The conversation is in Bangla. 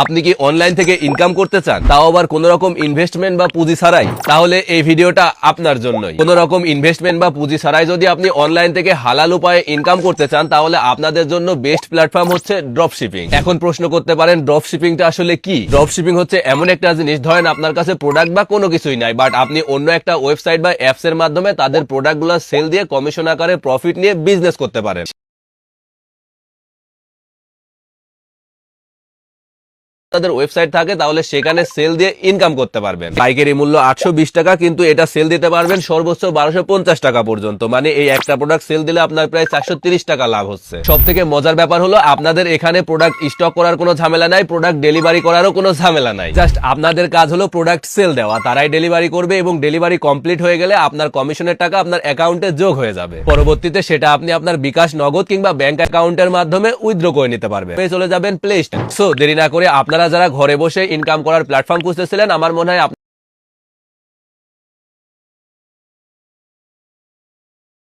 আপনি কি অনলাইন থেকে ইনকাম করতে চান, তাও আবার কোন রকম ইনভেস্টমেন্ট বা পুঁজি ছাড়াই? তাহলে এই ভিডিওটা আপনার জন্যই। কোন রকম ইনভেস্টমেন্ট বা পুঁজি ছাড়াই যদি আপনি অনলাইন থেকে হালাল উপায়ে ইনকাম করতে চান, তাহলে আপনাদের জন্য বেস্ট প্ল্যাটফর্ম হচ্ছে ড্রপ শিপিং। এখন প্রশ্ন করতে পারেন, ড্রপ শিপিংটা আসলে কি? ড্রপ শিপিং হচ্ছে এমন একটা জিনিস, ধরেন আপনার কাছে প্রোডাক্ট বা কোনো কিছুই নাই, বাট আপনি অন্য একটা ওয়েবসাইট বা অ্যাপস এর মাধ্যমে তাদের প্রোডাক্টগুলো সেল দিয়ে কমিশন আকারে প্রফিট নিয়ে বিজনেস করতে পারেন। তাদের ওয়েবসাইট থাকে, তাহলে সেখানে সেল দিয়ে ইনকাম করতে পারবেন। পাইকারি মূল্য 820 টাকা, কিন্তু এটা সেল দিতে পারবেন সর্বোচ্চ 1250 টাকা পর্যন্ত। মানে এই একটা প্রোডাক্ট সেল দিলে আপনার প্রায় 430 টাকা লাভ হচ্ছে। সব থেকে মজার ব্যাপার হলো, আপনাদের এখানে প্রোডাক্ট স্টক করার কোনো ঝামেলা নাই, প্রোডাক্ট ডেলিভারি করারও কোনো ঝামেলা নাই। জাস্ট আপনাদের কাজ হলো প্রোডাক্ট সেল দেওয়া, তারাই ডেলিভারি করবে এবং ডেলিভারি কমপ্লিট হয়ে গেলে আপনার কমিশনের টাকা আপনার অ্যাকাউন্টে যোগ হয়ে যাবে। পরবর্তীতে সেটা আপনি আপনার বিকাশ, নগদ কিংবা ব্যাংক অ্যাকাউন্টের মাধ্যমে উইথড্র করে নিতে পারবেন। চলে যাবেন প্লে স্টোর। সো দেরি না করে আপনারা যারা ঘরে বসে ইনকাম করার প্ল্যাটফর্ম খুঁজতেছিলেন, আমার মনে হয়